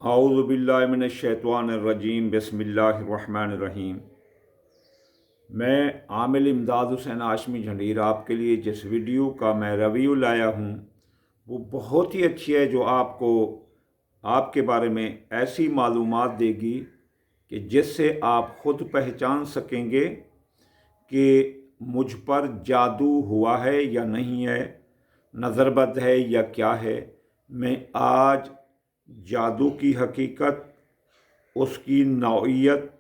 औज़ु बिल्लाहि मिनश्शैतानिर्रजीम बिस्मिल्लाहिर्रहमानिर्रहीम। मैं आमिल इमदाद हुसैन हाशमी झंडीर आपके लिए जिस वीडियो का मैं रिव्यू लाया हूँ वो बहुत ही अच्छी है, जो आपको आपके बारे में ऐसी मालूमात देगी कि जिससे आप ख़ुद पहचान सकेंगे कि मुझ पर जादू हुआ है या नहीं है, नज़रबद है या क्या है। मैं आज जादू की हकीकत, उसकी नौइयत,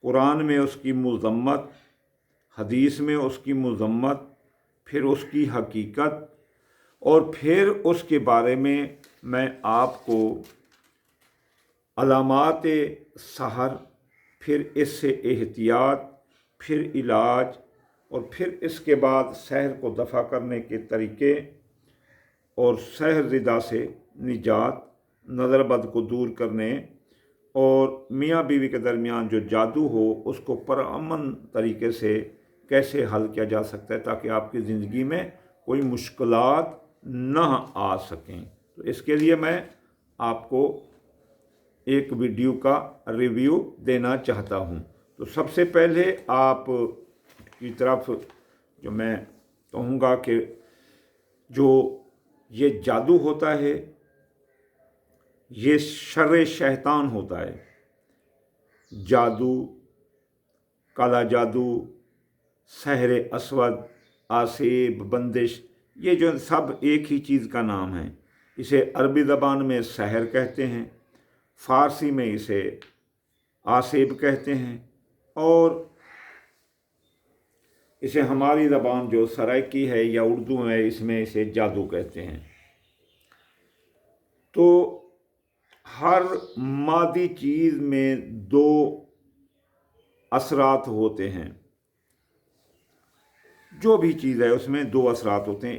कुरान में उसकी मज़म्मत, हदीस में उसकी मज़म्मत, फिर उसकी हकीकत और फिर उसके बारे में मैं आपको अलामात सहर, फिर इससे एहतियात, फिर इलाज और फिर इसके बाद सहर को दफ़ा करने के तरीके और सहर ज़िदा से निजात, नज़रबद को दूर करने और मियाँ बीवी के दरमियान जो जादू हो उसको पुरअमन तरीके से कैसे हल किया जा सकता है ताकि आपकी ज़िंदगी में कोई मुश्किलात न आ सकें। तो इसके लिए मैं आपको एक वीडियो का रिव्यू देना चाहता हूँ। तो सबसे पहले आप की तरफ जो मैं कहूँगा कि जो ये जादू होता है ये शर्रे शैतान होता है। जादू, काला जादू, सहर असवद, आसेब, बंदिश, ये जो सब एक ही चीज़ का नाम है। इसे अरबी ज़बान में सहर कहते हैं, फ़ारसी में इसे आसेब कहते हैं और इसे हमारी ज़बान जो सराइकी है या उर्दू में इसमें इसे जादू कहते हैं। तो हर मादी चीज़ में दो असरात होते हैं। जो भी चीज़ है उसमें दो असरात होते हैं,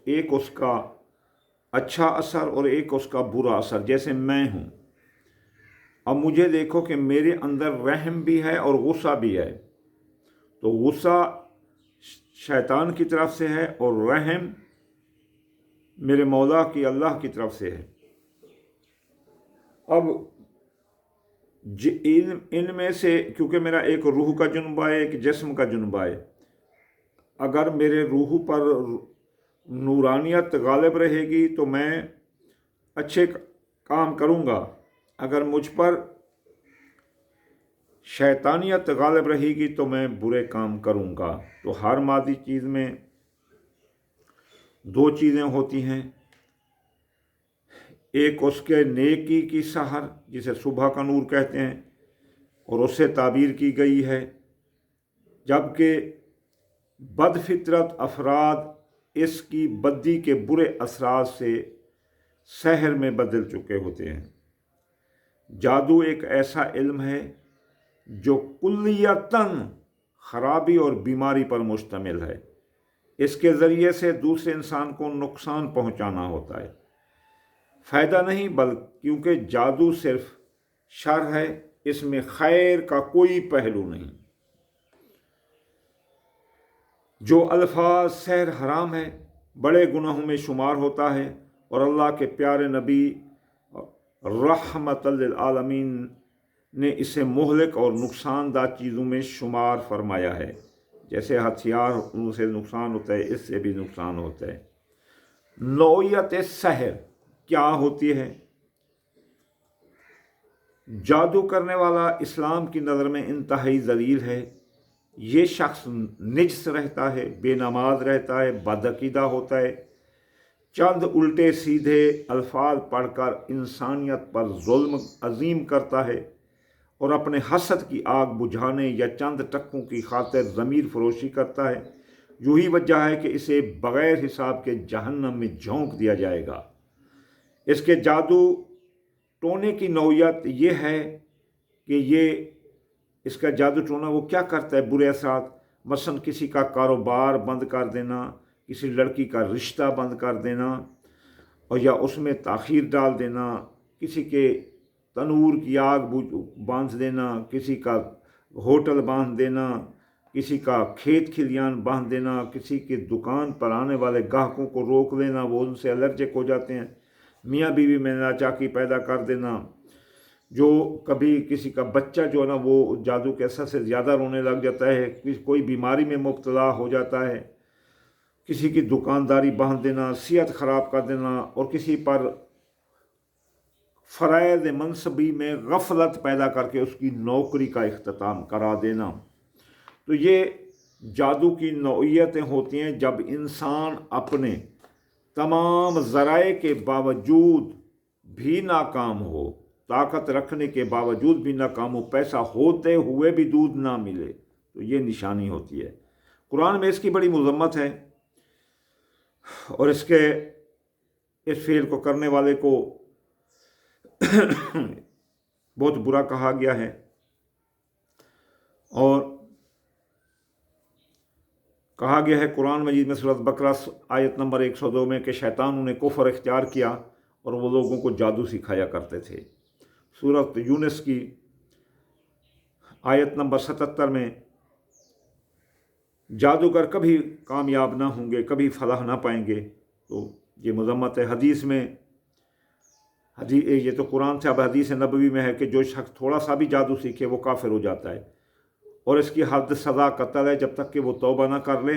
एक उसका अच्छा असर और एक उसका बुरा असर। जैसे मैं हूँ, अब मुझे देखो कि मेरे अंदर रहम भी है और गुस्सा भी है। तो गुस्सा शैतान की तरफ से है और रहम मेरे मौला की अल्लाह की तरफ से है। अब इनमें से क्योंकि मेरा एक रूह का जुनबा है, एक जिस्म का जुनबा है, अगर मेरे रूह पर नूरानियत गालिब रहेगी तो मैं अच्छे काम करूँगा। अगर मुझ पर शैतानियत गालिब रहेगी तो मैं बुरे काम करूँगा। तो हर मादी चीज़ में दो चीज़ें होती हैं, एक उसके नेकी की सहर जिसे सुबह का नूर कहते हैं और उससे ताबीर की गई है, जबकि बदफितरत अफराद इसकी बद्दी के बुरे असरात से सहर में बदल चुके होते हैं। जादू एक ऐसा इल्म है जो कुल्लियतन खराबी और बीमारी पर मुश्तमिल है। इसके ज़रिए से दूसरे इंसान को नुकसान पहुंचाना होता है, फ़ायदा नहीं, बल्कि क्योंकि जादू सिर्फ शर है, इसमें खैर का कोई पहलू नहीं। जो अल्फाज सहर हराम है, बड़े गुनाहों में शुमार होता है और अल्लाह के प्यारे नबी रहमतल लिल आलमीन ने इसे मुहलिक और नुकसानदा चीज़ों में शुमार फरमाया है। जैसे हथियार, उनसे नुकसान होता है, इससे भी नुकसान होता है। नौइयत सहर क्या होती है? जादू करने वाला इस्लाम की नज़र में इंतहाई ज़लील है। ये शख्स निजस रहता है, बेनमाज रहता है, बदअकीदा होता है, चंद उल्टे सीधे अल्फाज पढ़कर इंसानियत पर जुल्म अजीम करता है और अपने हसद की आग बुझाने या चंद टक्कों की खातिर ज़मीर फरोशी करता है। यही वजह है कि इसे बग़ैर हिसाब के जहन्नम में झोंक दिया जाएगा। इसके जादू टोने की नौइयत ये है कि इसका जादू टोना वो क्या करता है, बुरे असरात, मसलन किसी का कारोबार बंद कर देना, किसी लड़की का रिश्ता बंद कर देना और या उसमें ताख़ीर डाल देना, किसी के तनूर की आग बांध देना, किसी का होटल बांध देना, किसी का खेत खलियान बांध देना, किसी की दुकान पर आने वाले ग्राहकों को रोक लेना, वो उनसे एलर्जिक हो जाते हैं। मियाँ बीवी में नाचाकी पैदा कर देना, जो कभी किसी का बच्चा जो है ना वो जादू के असर से ज़्यादा रोने लग जाता है, कोई बीमारी में मुब्तला हो जाता है, किसी की दुकानदारी बांध देना, सेहत ख़राब कर देना, और किसी पर फ़राइज़ मनसबी में गफलत पैदा करके उसकी नौकरी का इख्तिताम करा देना। तो ये जादू की नौइयतें होती हैं जब इंसान अपने तमाम ज़राए के बावजूद भी नाकाम हो, ताकत रखने के बावजूद भी नाकाम हो, पैसा होते हुए भी दूध ना मिले, तो ये निशानी होती है। कुरान में इसकी बड़ी मज़म्मत है और इसके इस फेल को करने वाले को बहुत बुरा कहा गया है। और कहा गया है कुरान मजीद में सूरत बकरा आयत नंबर 102 में कि शैतान उन्हें कुफ्र इख्तियार किया और वो लोगों को जादू सिखाया करते थे। सूरत यूनुस की आयत नंबर 77 में जादूगर कभी कामयाब ना होंगे, कभी फलाह ना पाएंगे, तो ये मज़म्मत है। हदीस में ये तो कुरान से, अब हदीस नबवी में है कि जो शख्स थोड़ा सा भी जादू सीखे वो काफिर हो जाता है और इसकी हद सज़ा कत्ल है जब तक कि वो तौबा ना कर ले।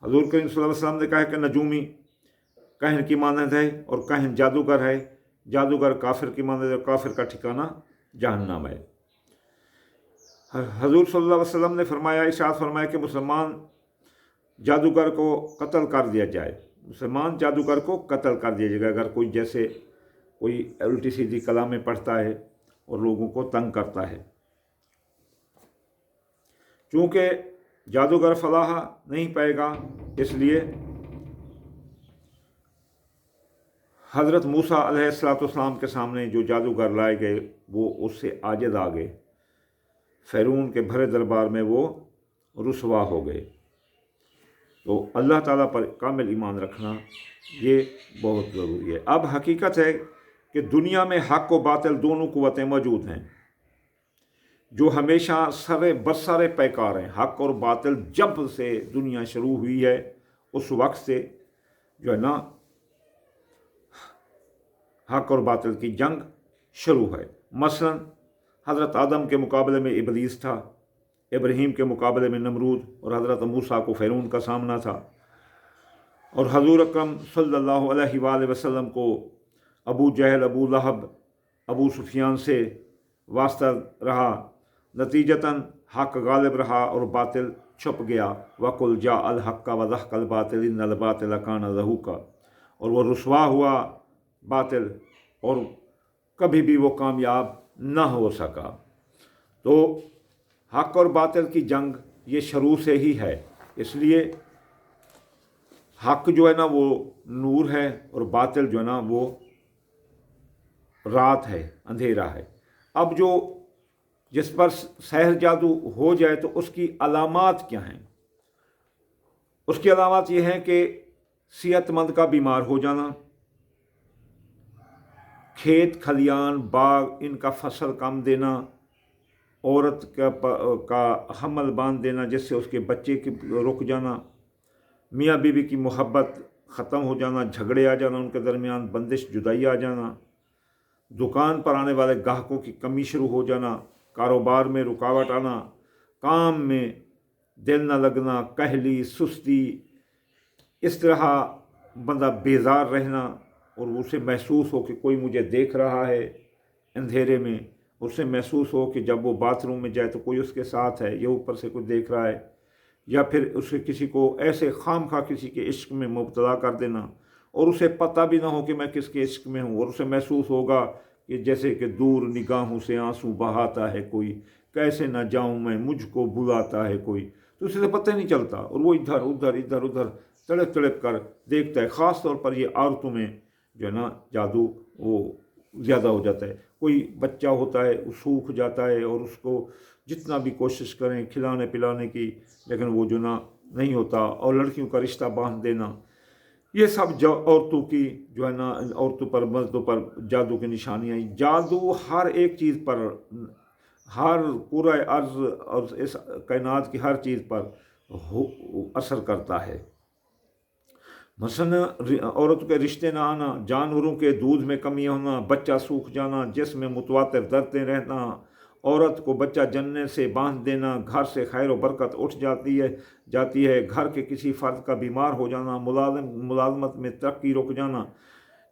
हज़ूर करीम सल्लल्लाहु अलैहि वसल्लम ने कहा कि नजूमी कहन की मानद है और कहन जादूगर है, जादूगर काफिर की मानद है, काफिर का ठिकाना जहन्नम है। हज़ूर सल्लल्लाहु अलैहि वसल्लम ने फरमाया, इरशाद फरमाया कि मुसलमान जादूगर को कत्ल कर दिया जाए, मुसलमान जादूगर को कत्ल कर दिया जाएगा अगर कोई जैसे कोई उल्टी सीधी कलामें पढ़ता है और लोगों को तंग करता है। चूँकि जादूगर फलाह नहीं पाएगा, इसलिए हज़रत मूसा अलैहिस्सलाम के सामने जो जादूगर लाए गए वो उससे आजिज़ आ गए, फ़िरौन के भरे दरबार में वो रुसवा हो गए। तो अल्लाह ताला पर कामिल ईमान रखना ये बहुत ज़रूरी है। अब हकीकत है कि दुनिया में हक़ व बातिल दोनों क़ुव्वतें मौजूद हैं जो हमेशा सरे बसरे पैकार हैं। हक़ और बातिल जब से दुनिया शुरू हुई है उस वक्त से जो है ना हक़ और बातिल की जंग शुरू है। मसलन हज़रत आदम के मुकाबले में इबलीस था, इब्राहीम के मुकाबले में नमरूद, और हज़रत मूसा को फ़िरौन का सामना था, और हज़ूर अकरम सल्लल्लाहु अलैहि वसल्लम को अबू जहल, अबू लहब, अबू सुफियान से वास्ता रहा। नतीजतन हक़ गालिब रहा और बातिल छुप गया। वकुल जा अल हक़्क़ व ज़हक़ल बातिल इन्नल बातिल कान ज़हूक़ा, और वह रुसवा हुआ बातिल और कभी भी वो कामयाब ना हो सका। तो हक़ और बातिल की जंग ये शुरू से ही है, इसलिए हक़ जो है ना वो नूर है और बातिल जो है ना वो रात है, अंधेरा है। अब जो जिस पर सहर जादू हो जाए तो उसकी अलामात क्या हैं? उसकी अलामात ये हैं कि सेहतमंद का बीमार हो जाना, खेत खलियान बाग इनका फसल कम देना, औरत का हमल बांध देना जिससे उसके बच्चे की रुक जाना, मियाँ बीवी की मोहब्बत ख़त्म हो जाना, झगड़े आ जाना उनके दरमियान, बंदिश जुदाई आ जाना, दुकान पर आने वाले ग्राहकों की कमी शुरू हो जाना, कारोबार में रुकावट आना, काम में दिल न लगना, कहली सुस्ती, इस तरह बंदा बेजार रहना और उसे महसूस हो कि कोई मुझे देख रहा है अंधेरे में, उसे महसूस हो कि जब वो बाथरूम में जाए तो कोई उसके साथ है, ये ऊपर से कोई देख रहा है, या फिर उसे किसी को ऐसे खामखा किसी के इश्क में मुब्तला कर देना और उसे पता भी ना हो कि मैं किसके इश्क में हूँ, और उसे महसूस होगा कि जैसे कि दूर निगाहों से आंसू बहाता है कोई, कैसे ना जाऊँ मैं, मुझको बुलाता है कोई, तो उसे तो पता ही नहीं चलता और वो इधर उधर इधर उधर तड़प तड़प कर देखता है। ख़ास तौर पर ये औरतों में जो है ना जादू वो ज़्यादा हो जाता है। कोई बच्चा होता है वो सूख जाता है और उसको जितना भी कोशिश करें खिलाने पिलाने की, लेकिन वो जो ना नहीं होता, और लड़कियों का रिश्ता बांध देना, ये सब जो औरतों की जो है ना, औरतों पर मर्दों पर जादू की निशानियाँ। जादू हर एक चीज़ पर, हर पूरा अर्ज़ और इस कायनात की हर चीज़ पर असर करता है। مثلا عورت کے رشتے نہ آنا، جانوروں کے دودھ میں کمی ہونا، بچہ سوکھ جانا، جسم میں متواتر دردیں رہنا، عورت کو بچہ جننے سے باندھ دینا، گھر سے خیر و برکت اٹھ جاتی ہے، گھر کے کسی فرد کا بیمار ہو جانا، ملازمت میں ترقی رک جانا،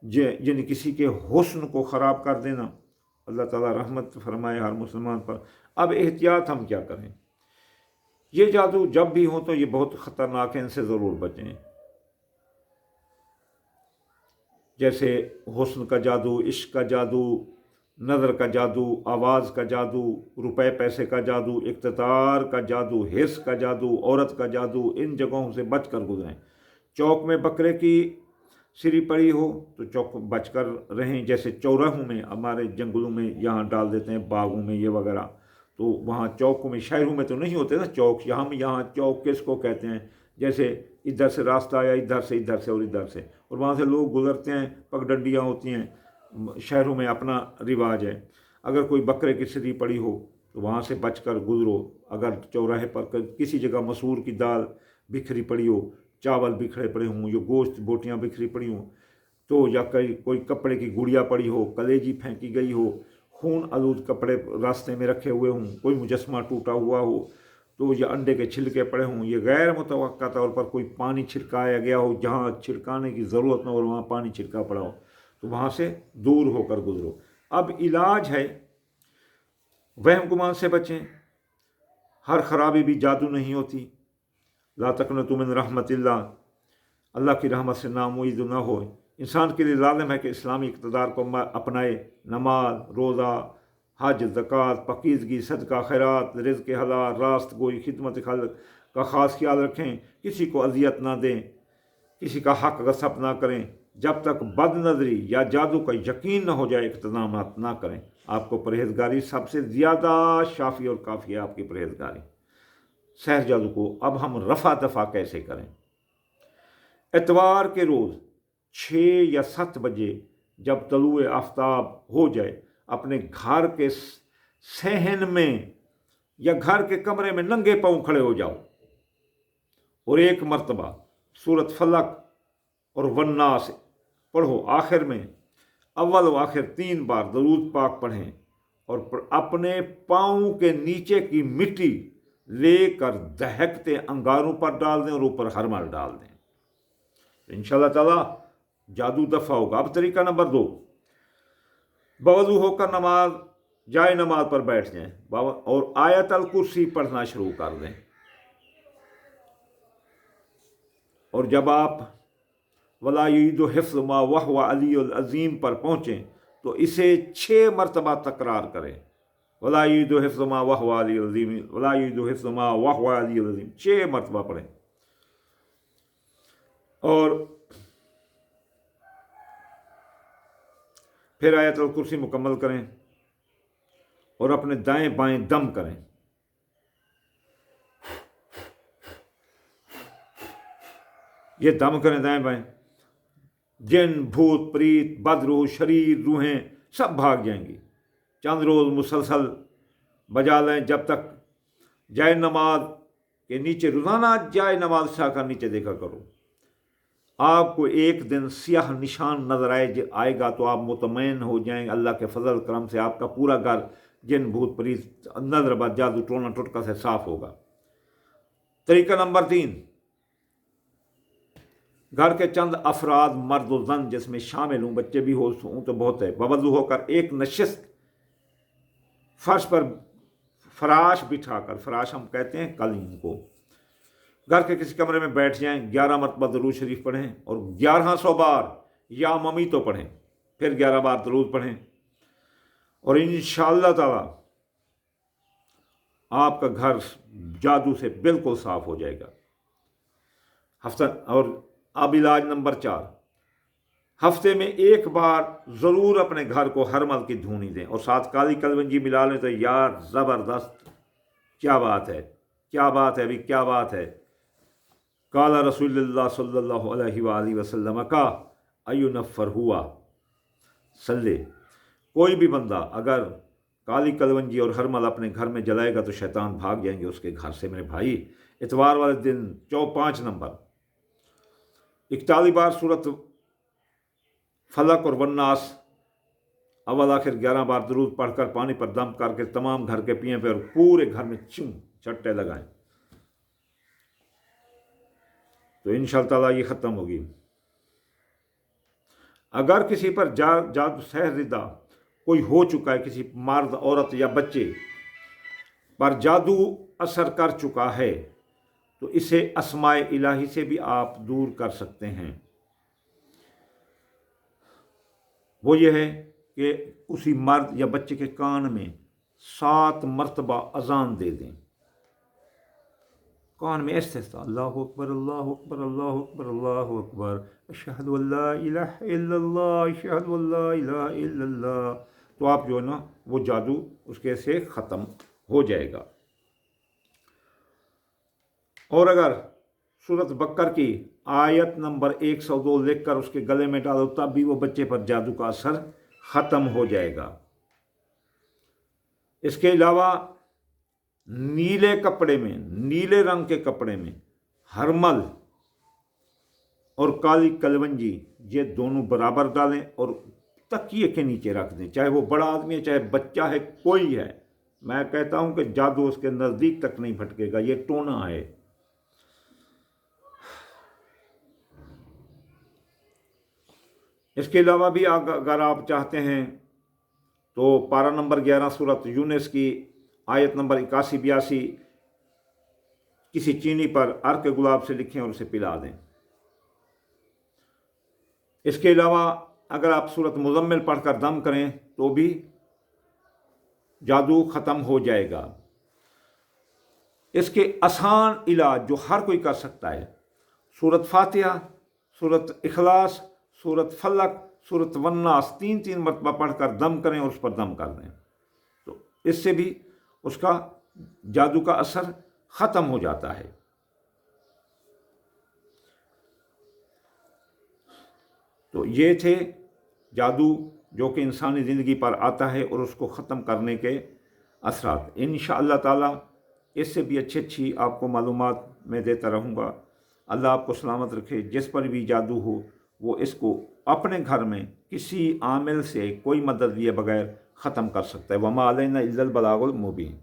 یعنی کسی کے حسن کو خراب کر دینا۔ اللہ تعالیٰ رحمت فرمائے ہر مسلمان پر۔ اب احتیاط ہم کیا کریں؟ یہ جادو جب بھی ہوں تو یہ بہت خطرناک ہے، ان سے ضرور بچیں۔ جیسے حسن کا جادو، عشق کا جادو، نظر کا جادو، آواز کا جادو، روپے پیسے کا جادو، اقتدار کا جادو، حرص کا جادو، عورت کا جادو، ان جگہوں سے بچ کر گزریں۔ چوک میں بکرے کی سری پڑی ہو تو چوک بچ کر رہیں، جیسے چوراہوں میں ہمارے جنگلوں میں یہاں ڈال دیتے ہیں، باغوں میں یہ وغیرہ، تو وہاں چوکوں میں، شہروں میں تو نہیں ہوتے نا چوک، یہاں چوک کس کو کہتے ہیں؟ جیسے ادھر سے راستہ آیا، ادھر سے اور ادھر سے، اور وہاں سے لوگ گزرتے ہیں، پگ ڈنڈیاں ہوتی ہیں، شہروں میں اپنا رواج ہے۔ اگر کوئی بکرے کی سری پڑی ہو تو وہاں سے بچ کر گزرو۔ اگر چوراہے پر کسی جگہ مسور کی دال بکھری پڑی ہو، چاول بکھرے پڑے ہوں، یا گوشت بوٹیاں بکھری پڑی ہوں تو، یا کوئی کپڑے کی گڑیا پڑی ہو، کلیجی پھینکی گئی ہو، خون آلود کپڑے راستے میں رکھے ہوئے ہوں، کوئی مجسمہ ٹوٹا ہوا ہو تو، یا انڈے کے چھلکے پڑے ہوں، یہ غیر متوقع طور پر کوئی پانی چھڑکایا گیا ہو جہاں چھڑکانے کی ضرورت نہ ہو اور وہاں پانی چھڑکا پڑا ہو تو وہاں سے دور ہو کر گزرو۔ اب علاج ہے، وہم گمان سے بچیں۔ ہر خرابی بھی جادو نہیں ہوتی۔ لا تقنطوا من رحمت اللہ کی رحمت سے ناامید نہ ہو۔ انسان کے لیے لازم ہے کہ اسلامی اقتدار کو اپنائے، نماز، روزہ، حج، زکوٰۃ، پاکیزگی، صدقہ، خیرات، رزق حلال، راست گوئی، خدمت خلق کا خاص خیال رکھیں، کسی کو اذیت نہ دیں، کسی کا حق غصب نہ کریں، جب تک بد نظری یا جادو کا یقین نہ ہو جائے اقتدامات نہ کریں۔ آپ کو پرہیزگاری سب سے زیادہ شافی اور کافی ہے، آپ کی پرہیزگاری۔ سحر جادو کو اب ہم رفع دفع کیسے کریں؟ اتوار کے روز 6 یا 7 بجے جب طلوع آفتاب ہو جائے، اپنے گھر کے صحن میں یا گھر کے کمرے میں ننگے پاؤں کھڑے ہو جاؤ اور 1 مرتبہ سورۃ فلق اور والناس پڑھو۔ آخر میں اول و آخر 3 بار درود پاک پڑھیں اور اپنے پاؤں کے نیچے کی مٹی لے کر دہکتے انگاروں پر ڈال دیں اور اوپر ہرمل ڈال دیں۔ انشاءاللہ تعالیٰ جادو دفع ہوگا۔ اب طریقہ نمبر 2، بوضو ہو کر جائے نماز پر بیٹھ جائیں اور آیت الکرسی پڑھنا شروع کر دیں، اور جب آپ وَلَا يُعِيدُ حِفْظُ مَا وَهُوَ عَلِيٌّ الْعَظِيمُ پر پہنچیں تو اسے 6 مرتبہ تکرار کریں۔ وَلَا يُعِيدُ حِفْظُ مَا وَهُوَ عَلِيٌّ الْعَظِيمُ، وَلَا يُعِيدُ حِفْظُ مَا وَهُوَ عَلِيٌّ الْعَظِيمُ، 6 مرتبہ پڑھیں۔ اور پھر آیت الکرسی مکمل کریں اور اپنے دائیں بائیں دم کریں۔ یہ دم کریں دائیں بائیں، جن، بھوت، پریت، بد روح، شریر روحیں سب بھاگ جائیں گی۔ چند روز مسلسل بجا لیں جب تک جائے نماز کے نیچے، روزانہ جائے نماز اٹھا کر نیچے دیکھا کرو۔ آپ کو ایک دن سیاہ نشان نظر آئے گا تو آپ مطمئن ہو جائیں، اللہ کے فضل کرم سے آپ کا پورا گھر جن، بھوت، پریت، نظر بد، جادو، ٹونا ٹوٹکا سے صاف ہوگا۔ طریقہ نمبر 3، گھر کے چند افراد مرد و زن جس میں شامل ہوں، بچے بھی ہوں تو بہت ہے، بوضو ہو کر ایک نشست فرش پر فراش بٹھا کر، فراش ہم کہتے ہیں قالین کو، گھر کے کسی کمرے میں بیٹھ جائیں، 11 مرتبہ درود شریف پڑھیں اور 1100 بار یا ممیتو پڑھیں، پھر 11 بار درود پڑھیں، اور انشاءاللہ تعالی آپ کا گھر جادو سے بالکل صاف ہو جائے گا۔ اور اب علاج نمبر 4، ہفتے میں 1 بار ضرور اپنے گھر کو ہرمل کی دھونی دیں اور ساتھ کالی کلونجی ملا لیں تو یار زبردست، کیا بات ہے، کیا بات ہے ابھی، کیا بات ہے۔ قال رسول اللہ صلی اللہ علیہ وآلہ وسلم کا ایونفر ہوا صلی، کوئی بھی بندہ اگر کالی کلونجی اور ہرمل اپنے گھر میں جلائے گا تو شیطان بھاگ جائیں گے اس کے گھر سے۔ میرے بھائی، اتوار والے دن 5 نمبر 41 बार सूरत फलक और वन्नास अव्वल आखिर 11 बार दरूद पढ़कर पानी पर दम करके तमाम घर के पिए पे और पूरे घर में छट्टे लगाएं, तो इंशाअल्लाह ताला ये ख़त्म होगी। अगर किसी पर जादू सहर रिदा कोई हो चुका है, किसी मर्द औरत या बच्चे पर जादू असर कर चुका है, तो इसे अस्माए इलाही से भी आप दूर कर सकते हैं। वो ये है कि उसी मर्द या बच्चे के कान में 7 मरतबा अजान दे दें, कान में ऐसे अल्लाहु अकबर अल्लाहु अकबर अल्लाहु अकबर अल्लाहु अकबर अशहदु अल्ला इलाहा इल्लल्लाह अशहदु अल्ला इलाहा इल्लल्लाह, तो आप जो है ना वो जादू उसके से ख़त्म हो जाएगा। और अगर सूरत बकर की आयत नंबर 102 लिखकर उसके गले में डालो तब भी वो बच्चे पर जादू का असर ख़त्म हो जाएगा। इसके अलावा नीले कपड़े में, नीले रंग के कपड़े में हरमल और काली कलवंजी ये दोनों बराबर डालें और तकिए के नीचे रख दें, चाहे वो बड़ा आदमी है चाहे बच्चा है, कोई है। मैं कहता हूं कि जादू उसके नज़दीक तक नहीं भटकेगा, ये टोना है। इसके अलावा भी अगर आप चाहते हैं तो पारा नंबर 11 सूरत यूनुस की आयत नंबर 81-82 किसी चीनी पर अर्क गुलाब से लिखें और उसे पिला दें। इसके अलावा अगर आप सूरत मुज़म्मिल पढ़कर दम करें तो भी जादू ख़त्म हो जाएगा। इसके आसान इलाज जो हर कोई कर सकता है, सूरत फातिहा, सूरत इखलास, सूरत फलक, सूरत वन्नास 3-3 मरतबा पढ़कर दम करें और उस पर दम कर दें, तो इससे भी उसका जादू का असर ख़त्म हो जाता है। तो ये थे जादू जो कि इंसानी ज़िंदगी पर आता है और उसको ख़त्म करने के असरात। इंशाअल्लाह ताला इससे भी अच्छी आपको मालूमात मैं देता रहूँगा। अल्लाह आपको सलामत रखे। जिस पर भी जादू हो वो इसको अपने घर में किसी आमिल से कोई मदद लिए बगैर ख़त्म कर सकता है। वमा अलैना इल्लल बलागुल मुबीन।